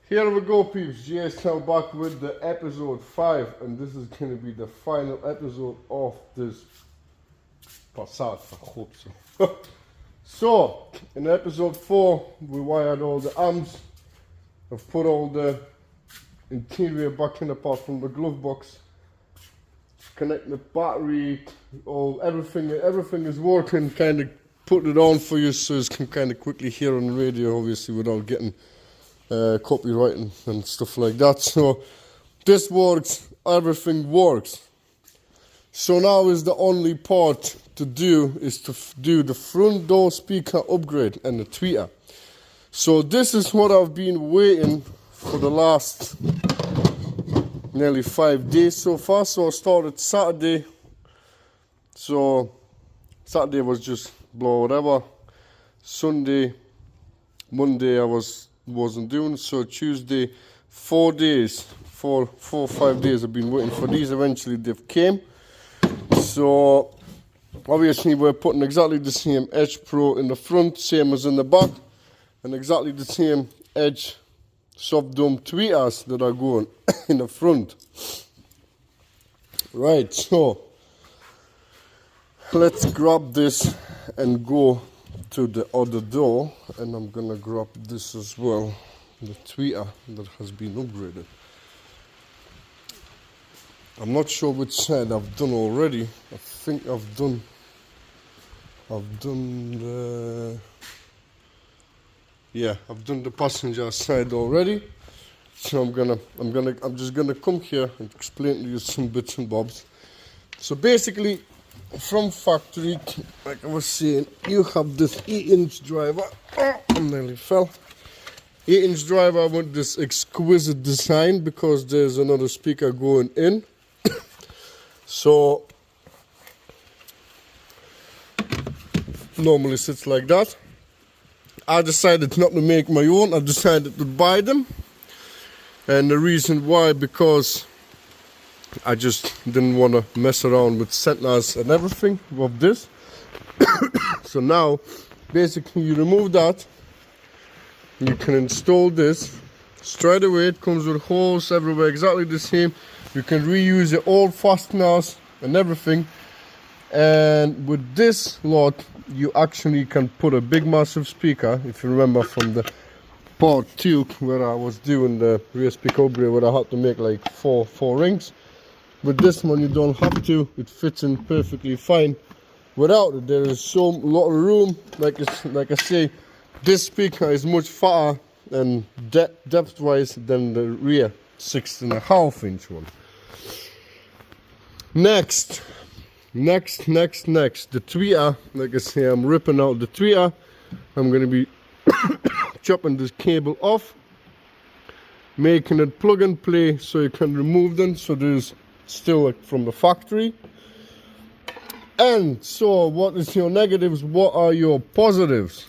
Here we go, peeps. GSL back with the episode 5, and this is going to be the final episode of this Passat. I hope so. So, in episode 4, we wired all the amps. I've put all the interior back in apart from the glove box. Connect the battery, everything is working. Kind of put it on for you so you can kind of quickly hear on the radio, obviously, without getting copywriting and stuff like that. So this works, everything works. So now is the only part to do is to do the front door speaker upgrade and the tweeter. So this is what I've been waiting for the last nearly 5 days so far. So I started Saturday. So Saturday was just blow whatever. Sunday, Monday I wasn't doing. So Tuesday, 4 days, four or 5 days I've been waiting for these. Eventually they've came. So obviously we're putting exactly the same Edge Pro in the front, same as in the back, and exactly the same Edge soft dome tweeters that are going in the front. Right, so let's grab this and go to the other door, and I'm gonna grab this as well, the tweeter that has been upgraded. I'm not sure which side I've done already. I think I've done the passenger side already. So I'm just gonna come here and explain to you some bits and bobs. So basically, from factory, like I was saying, you have this 8-inch driver. Oh, I nearly fell. 8-inch driver with this exquisite design because there's another speaker going in. So normally sits like that. I decided not to make my own. I decided to buy them, and the reason why, because I just didn't want to mess around with centers and everything of this. So now basically you remove that, you can install this straight away. It comes with holes everywhere, exactly the same. You can reuse your old fasteners and everything. And with this lot, you actually can put a big massive speaker. If you remember from the part 2 where I was doing the rear speaker upgrade, where I had to make like four rings. With this one you don't have to. It fits in perfectly fine without it. There is so lot of room. Like I say, this speaker is much fatter and depth wise than the rear 6.5-inch one. Next, the tweeter. Like I say, I'm ripping out the tweeter. I'm going to be chopping this cable off, making it plug and play so you can remove them. So there's still like from the factory. And so what is your negatives? What are your positives?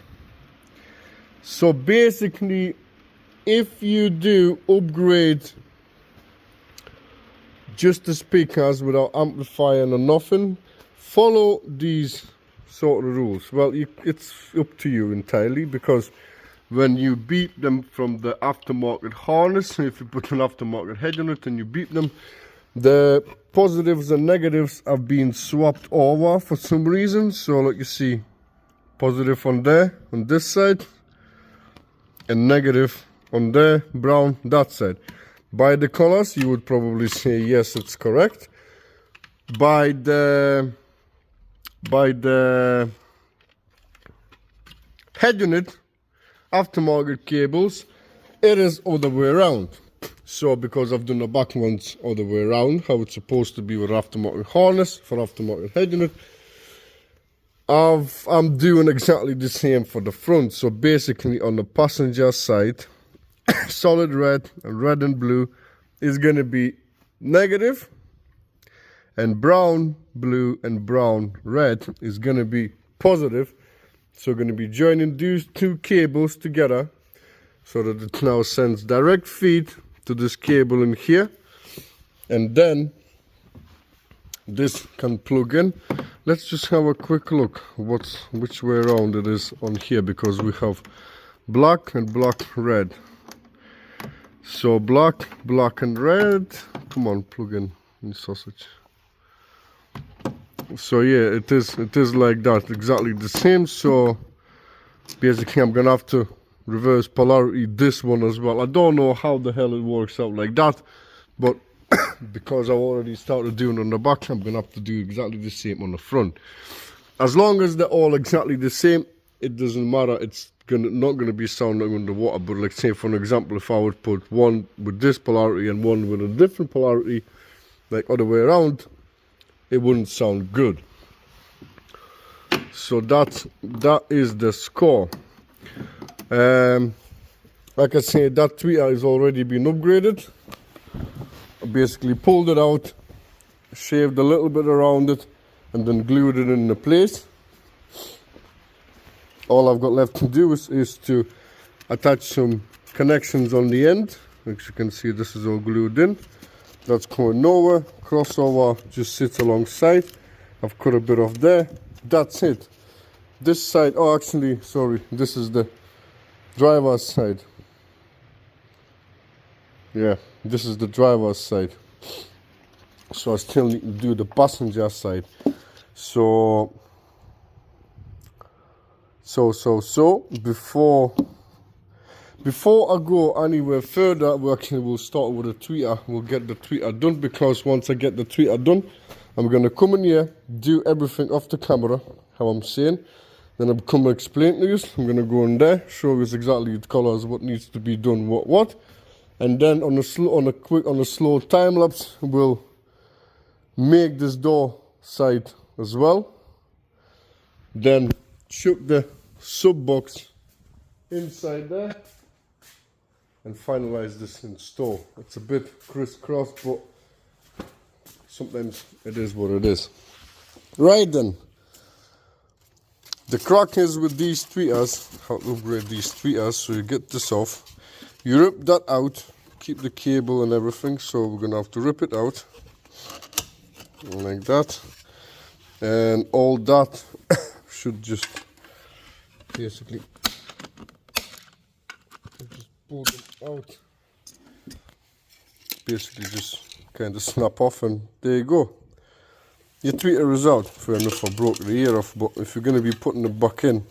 So basically, if you do upgrade just the speakers without amplifying or nothing, follow these sort of rules. Well, it's up to you entirely, because when you beep them from the aftermarket harness, if you put an aftermarket head on it and you beep them, the positives and negatives have been swapped over for some reason. So like you see, positive on there on this side, and negative on there, brown that side. By the colors, you would probably say yes, it's correct. By the head unit, aftermarket cables, it is other way around. So because I've done the back ones other way around, how it's supposed to be with aftermarket harness for aftermarket head unit, I'm doing exactly the same for the front. So basically on the passenger side, solid red and blue is going to be negative, and brown, blue and brown, red is going to be positive. So we're going to be joining these two cables together so that it now sends direct feed to this cable in here, and then this can plug in. Let's just have a quick look which way around it is on here, because we have black and black red. So black, black and red. Come on, plug in the sausage. So yeah, it is like that, exactly the same. So basically I'm gonna have to reverse polarity this one as well. I don't know how the hell it works out like that, but because I've already started doing on the back, I'm gonna have to do exactly the same on the front. As long as they're all exactly the same, it doesn't matter. It's not gonna be sounding underwater. But like say for an example, if I would put one with this polarity and one with a different polarity, like other way around, it wouldn't sound good. So that is the score. Like I said, that tweeter has already been upgraded. I basically pulled it out, shaved a little bit around it, and then glued it into place. All I've got left to do is to attach some connections on the end. As you can see, this is all glued in. That's going nowhere. Crossover just sits alongside. I've cut a bit off there. That's it. This side, oh actually, sorry, this is the driver's side. Yeah, this is the driver's side. So I still need to do the passenger side. So before I go anywhere further, we'll start with the tweeter. We'll get the tweeter done, because once I get the tweeter done, I'm gonna come in here, do everything off the camera, how I'm saying. Then I'm come explain to you. I'm gonna go in there, show you exactly the colors, what needs to be done, what. And then on a slow time lapse, we'll make this door side as well. Then chuck the sub box inside there and finalize this install. It's a bit crisscross, but sometimes it is what it is. Right then, the crack is with these tweeters, how to upgrade these tweeters. So you get this off, you rip that out, keep the cable and everything. So we're gonna have to rip it out like that, and all that should just basically just pull them out, basically just kind of snap off, and there you go. Your tweeter is out. Fair enough, I broke the ear off, but if you're going to be putting them back in,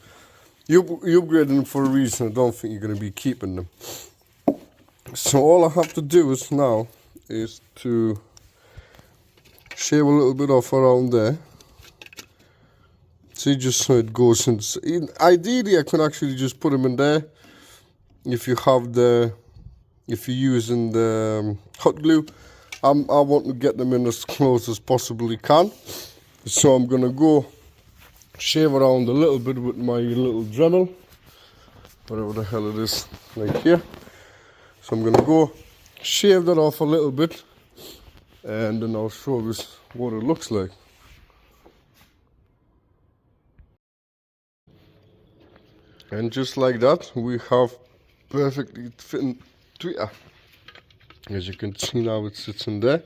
you're upgrading them for a reason. I don't think you're going to be keeping them. So all I have to do is now is to shave a little bit off around there. See, just so it goes in. Ideally, I could actually just put them in there. If you're using the hot glue, I want to get them in as close as possibly can. So I'm gonna go shave around a little bit with my little Dremel, whatever the hell it is, like here. So I'm gonna go shave that off a little bit, and then I'll show you what it looks like. And just like that, we have perfectly fitting tweeter. As you can see now, it sits in there,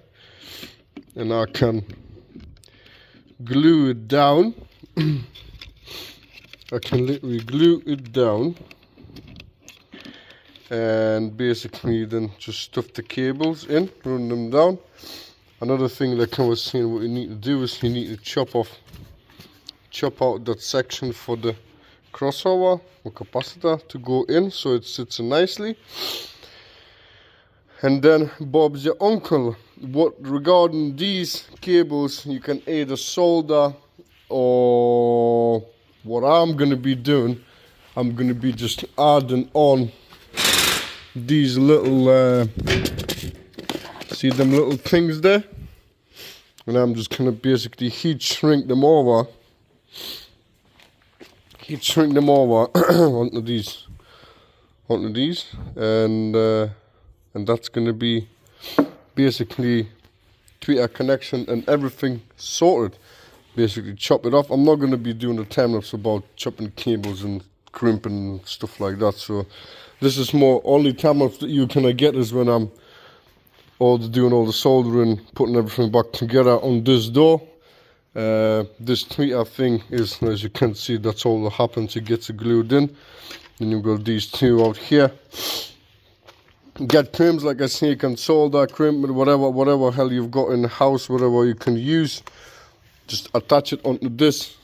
and I can glue it down. I can literally glue it down, and basically then just stuff the cables in, run them down. Another thing, like I was saying, what you need to do is you need to chop out that section for the crossover or capacitor to go in, so it sits in nicely. And then Bob's your uncle. What regarding these cables, you can either solder, or what I'm gonna be doing, I'm gonna be just adding on these little see them little things there, and I'm just gonna basically heat shrink them over onto these, and that's going to be basically tweeter connection and everything sorted. Basically chop it off. I'm not going to be doing a time lapse about chopping cables and crimping and stuff like that. So this is more only time lapse that you can get is when I'm doing all the soldering, putting everything back together on this door. This tweeter thing is, as you can see, that's all that happens. It gets glued in. Then you've got these two out here. get crimps, like I say, you can solder crimp with whatever hell you've got in the house, whatever you can use. Just attach it onto this,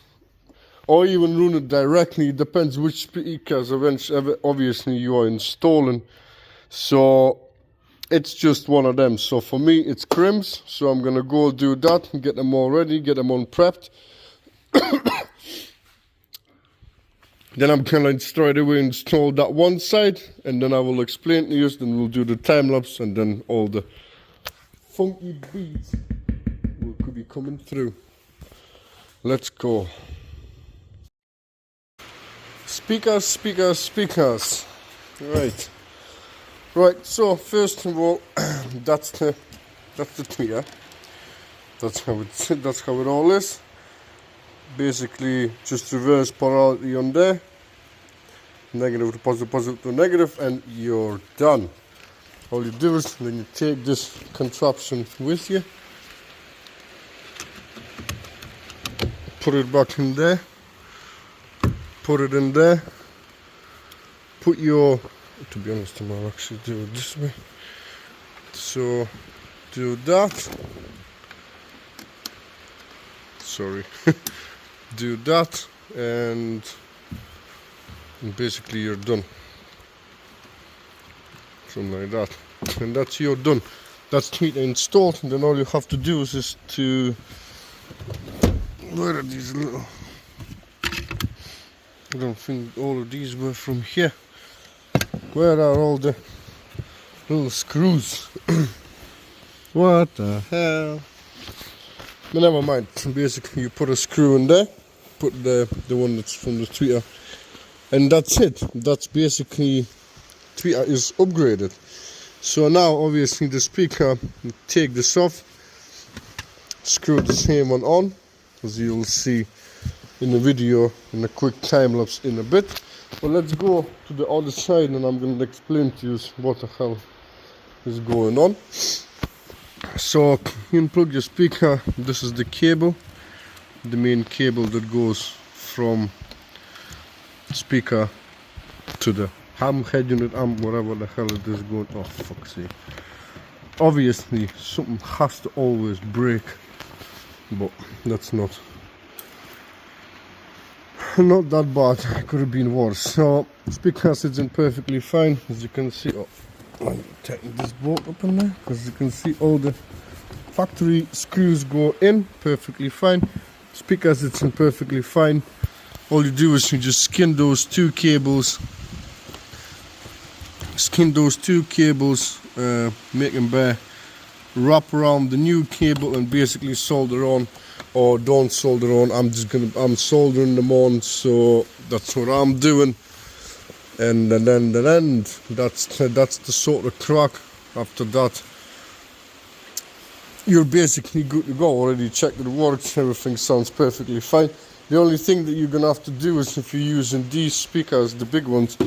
or even run it directly. It depends which speakers eventually, obviously, you are installing. So it's just one of them. So for me, it's crimps. So I'm gonna go do that and get them all ready, get them on prepped. Then I'm gonna straight away install that one side, and then I will explain to you. Then we'll do the time lapse, and then all the funky beats will be coming through. Let's go. Speakers. Right. So first of all, that's the tweeter. That's how it all is. Basically, just reverse polarity on there. Negative to positive to negative, and you're done. All you do is then you take this contraption with you, put it back in there, put it in there, put your, to be honest, I might actually do it this way. So do that. Sorry. Do that, and basically you're done. Something like that, and that's you're done. That's tweeter installed, and then all you have to do is just to, where are these little, I don't think all of these were from here. Where are all the little screws? What the hell? But never mind. Basically, you put a screw in there, put the one that's from the tweeter, and that's it. That's basically, tweeter is upgraded. So now, obviously, the speaker, you take this off, screw the same one on, as you'll see in the video in a quick time lapse in a bit. But let's go to the other side, and I'm going to explain to you what the hell is going on. So you unplug your speaker. This is the cable, the main cable that goes from speaker to the head unit, whatever the hell it is going. Oh, fuck's sake. Obviously something has to always break, but that's not that bad. It could have been worse. So speaker sits in perfectly fine, as you can see. Oh, I'm taking this bolt up in there, because you can see all the factory screws go in perfectly fine. Speaker sits in perfectly fine. All you do is you just skin those two cables, make them bare, wrap around the new cable, and basically solder on, or don't solder on. I'm soldering them on, so that's what I'm doing. And then that's the sort of crack. After that, you're basically good to go. Already checked it works, everything sounds perfectly fine. The only thing that you're gonna have to do is, if you're using these speakers, the big ones,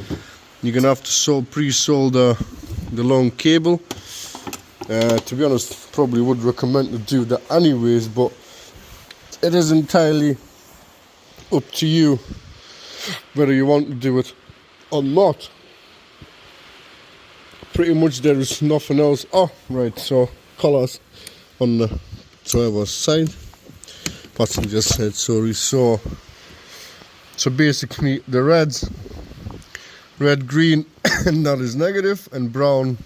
you're gonna have to pre-solder the long cable. To be honest, probably would recommend to do that anyways, but it is entirely up to you whether you want to do it or not. Pretty much there is nothing else. Oh right, so colours on the driver's side, passenger side, sorry. So basically the red, green, and that is negative, and brown,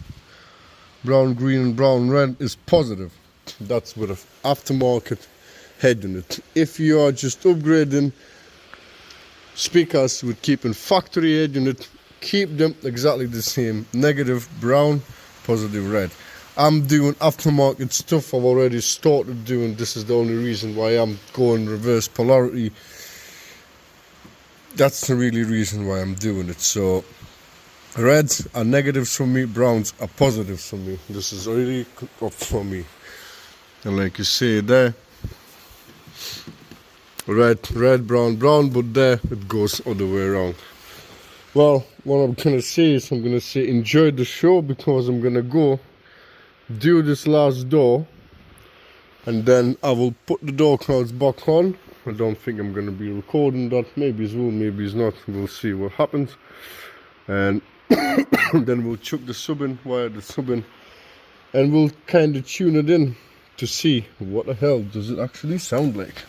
green, and brown, red is positive. That's with an aftermarket head unit. If you are just upgrading speakers with keeping factory head unit, keep them exactly the same, negative brown, positive red. I'm doing aftermarket stuff. I've already started doing. This is the only reason why I'm going reverse polarity. That's the really reason why I'm doing it. So reds are negatives for me, browns are positives for me. This is really up for me. And like you say there, red, brown, but there it goes other way around. Well, what I'm gonna say is, I'm gonna say enjoy the show, because I'm gonna go do this last door, and then I will put the door cards back on. I don't think I'm gonna be recording that. Maybe it's will, maybe it's not. We'll see what happens. And Then we'll chuck the sub in, wire the sub in, and we'll kind of tune it in to see what the hell does it actually sound like.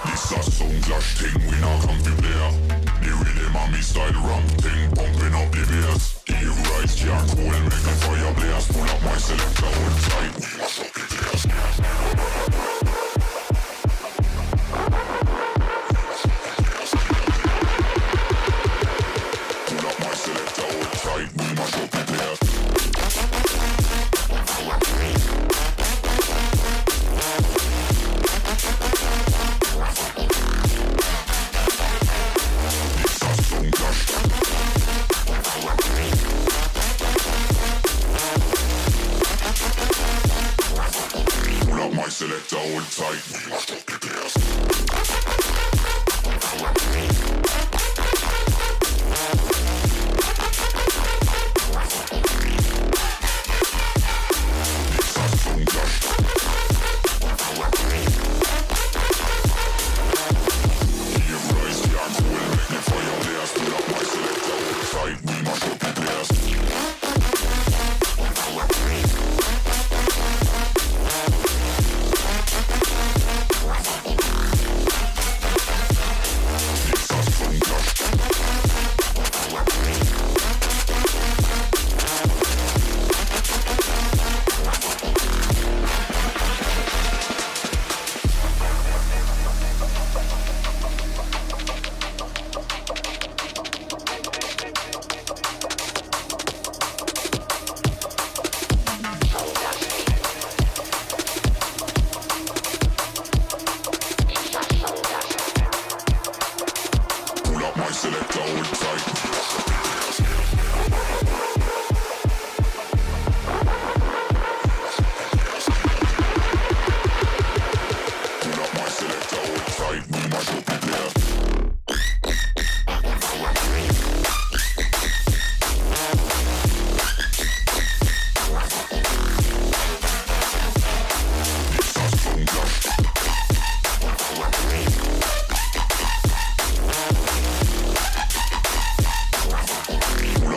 This a sound clash thing, we not come to play. The rhythm and me style rum thing, pumping up the bass. The rise can't cool, make the fire blaze. Pull up my selector, hold tight, we must up the place. Pull up my selector, hold tight, we must up the place. Selector, hold tight, we must up the place. This a sound clash. Here rise the cool, make the fire blaze. Pull up my selector, hold tight, we must up the place. Selector, hold tight. Pull up my selector, hold tight. We must up the place. This a sound clash.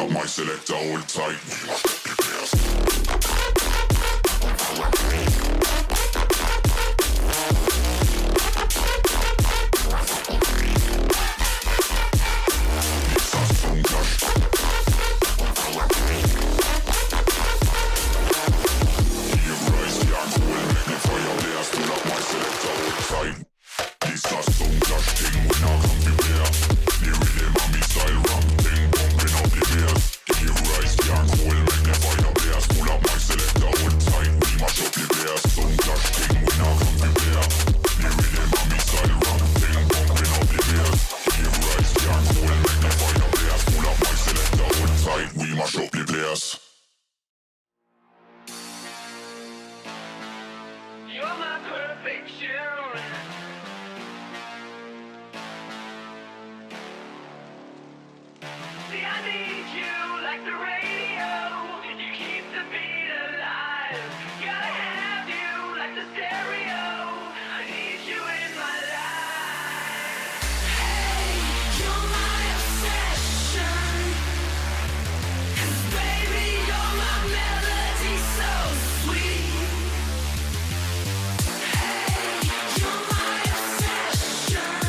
My selector, hold tight, we must up the place. This a sound clash. Here rise the cool, make the fire blaze. Pull up my selector, hold tight. This a sound clash thing, we not come to play. The rhythm and me style rum thing, pumping up the bass. You rise, can't cool, make the fire blaze. Pull up my selector, hold tight, we mash up the bass. Sound clash thing, we not come to play. The rhythm and me style rum thing, pumping up the bass. You rise, can't cool, make the fire blaze. Pull up my selector, hold tight, we mash up the bass. You're my perfection. See, I need you like the radio. You keep the beat alive. Gotta have you like the stereo. I need you in my life. Hey, you're my obsession. 'Cause baby, you're my melody so sweet. Hey, you're my obsession.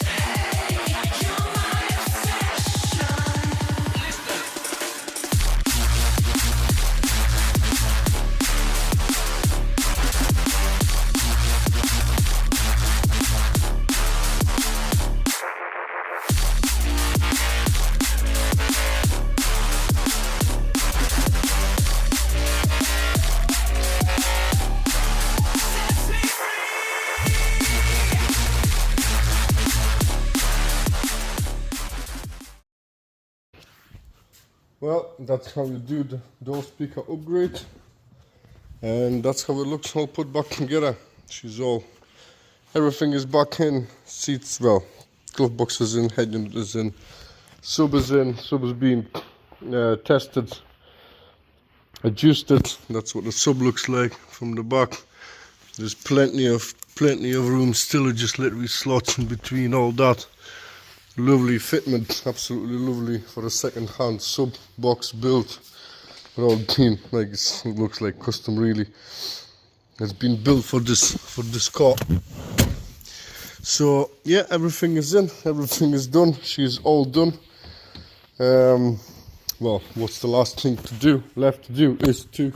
Hey, you're my obsession. Sets me free. Well, that's how you do the door speaker upgrade. And that's how it looks all put back together. Everything is back in, seats, well, glove box is in, head unit is in, sub is being tested, adjusted. That's what the sub looks like from the back. There's plenty of room still, just literally slots in between all that. Lovely fitment, absolutely lovely for a second-hand sub box built. But all clean, like it looks like custom really. It's been built for this car. So yeah, everything is in, everything is done. She's all done. Well, what's the last thing left to do is to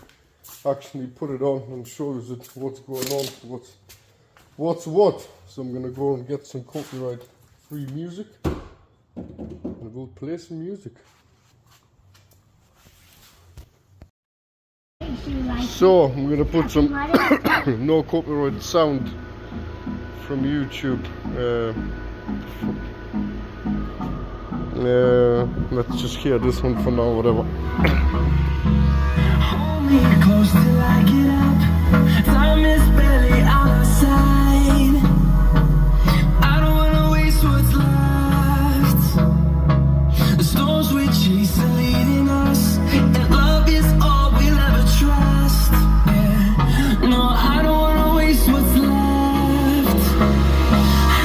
actually put it on and show you what's going on, what's what. So I'm gonna go and get some copyright-free music, and we'll play some music. So I'm gonna put some no copyright sound from YouTube. Let's just hear this one for now, whatever. Hold me close till I get up. Time is barely on our side. I don't wanna waste what's left. The storms we chase are leading us, and love is all we'll ever trust. Yeah. No, I don't wanna waste what's left.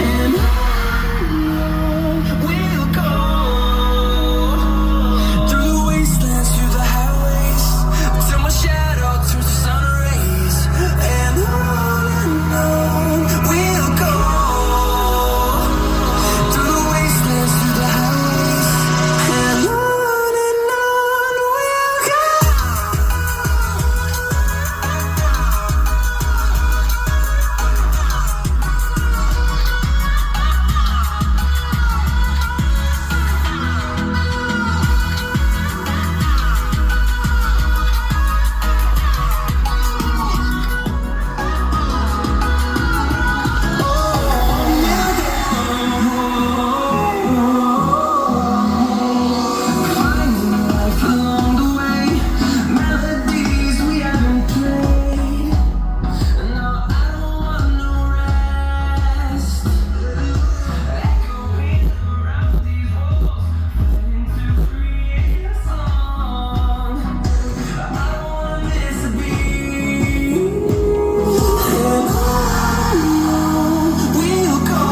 And on we'll go, through the wastelands, through the highways, till my shadow turns to sun rays. And on we'll go, through the wastelands, through the highways. And on we'll go. Finding life along the way, melodies we haven't played. No, I don't want no rest. Echoing around these walls, fighting to create a song. I don't want this to be. And on we'll go.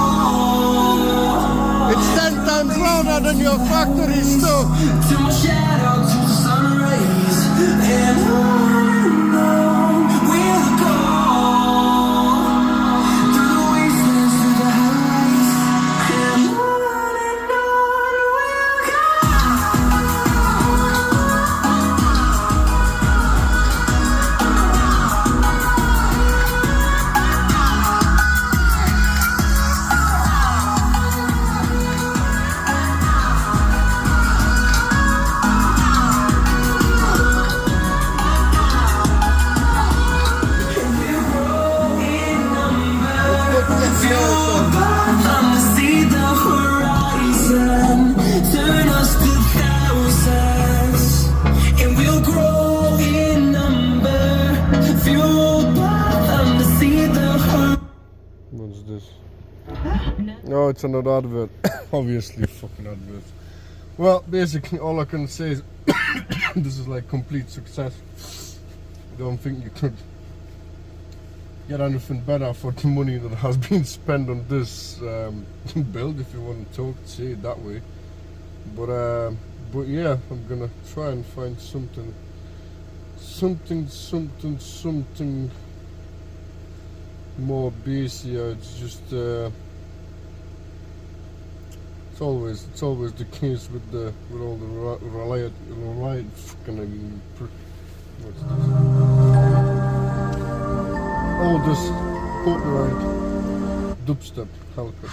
It's 10 times louder than your factory stuff. Till my shadow turns to sun rays. And on we'll go, through the wastelands, through the highways. And on we'll go. See the horizon, turn us to thousands, and we'll grow in number. Fueled by them to see the horizon. What's this? No, it's another advert. Obviously, a fucking advert. Well, basically, all I can say is this is like complete success. I don't think you could get anything better for the money that has been spent on this build, if you want to say it that way. But yeah, I'm gonna try and find something more bassy. It's just it's always the case with all the riot fucking what's this? Oh, this copyright dubstep help it.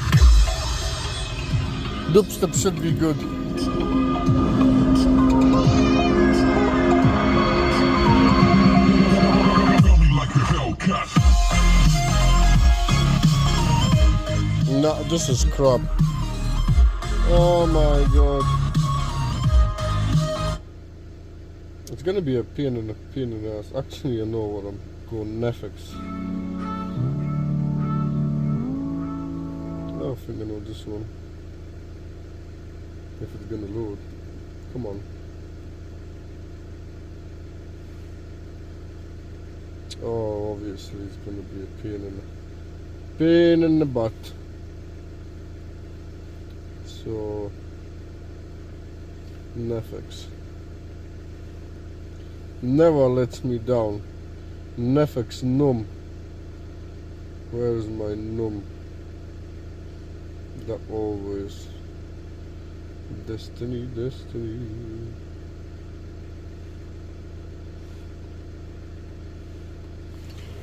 Dubstep should be good. No, this is crap. Oh my god. It's gonna be a pain in the ass. Actually, I know what I'm going Netflix. I don't think I know this one. If it's gonna load. Come on. Oh, obviously it's gonna be a pain in the butt. So Netflix never lets me down. Netflix num. Where is my num? That always. Destiny.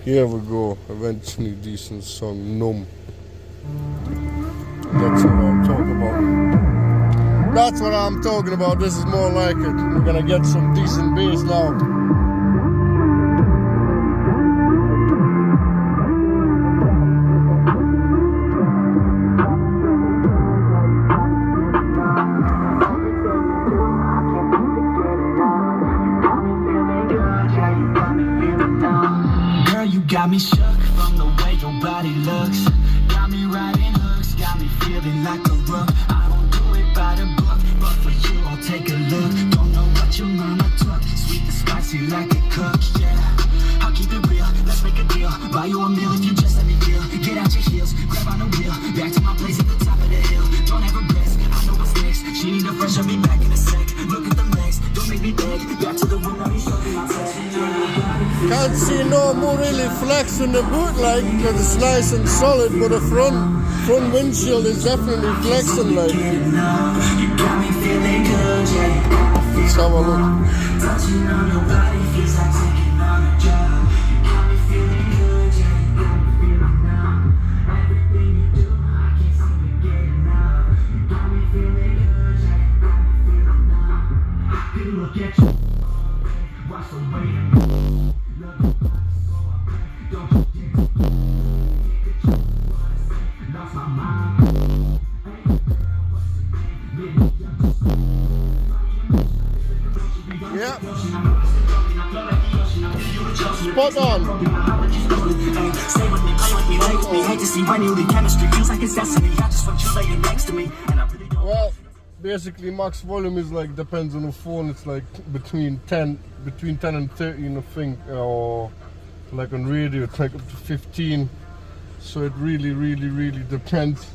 Here we go. Eventually decent song. Num. That's what I'm talking about. That's what I'm talking about. This is more like it. We're gonna get some decent bass now. Girl, you got me shook from the way your body looks. Got me riding hooks, got me feeling like a rook. I don't do it by the book, but for you I'll take a look. Don't know what your mama took, sweet and spicy like a cook, yeah. I'll keep it real, let's make a deal. Buy you a meal if you just let me feel. Get out your heels, grab on the wheel. Back to my place at the top of the hill. Don't have regrets, I know what's next. She need a fresh, I'll be back in a sec. Look at the legs, don't make me beg. Back to the room, I'll be showing my tech. Can't see no more really flex in the boot like because it's nice and solid, but the front windshield is definitely flexing like. Let's have a look. Touching on your body feels like taking on a drug. You got me feeling good, yeah, you got me feeling numb. Everything you do, I can't seem to get enough. You got me feeling good, yeah, you got me feeling numb. Good look at you, watch the way you move. Love your body, so I pray, don't you dare to go. Think that you wanna say, lost my mind. Hey girl, what's your name? Maybe I'm just Yeah. Spot on. Stay with me, play with me, lay with me. Hate to see my newly chemistry feels like it's destiny. I just want you laying next to me, and I really don't. Well, basically max volume is like depends on the phone. It's like between 10 and 13, I think, or like on radio it's like up to 15. So it really depends.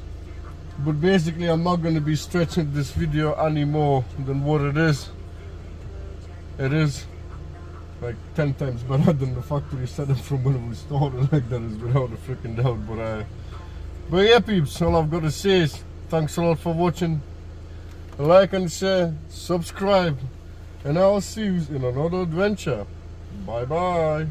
But basically, I'm not going to be stretching this video any more than what it is. It is like 10 times better than the factory setup from when we started. Like that is without a freaking doubt. But yeah, peeps, all I've got to say is thanks a lot for watching. Like and share, subscribe, and I'll see you in another adventure. Bye bye.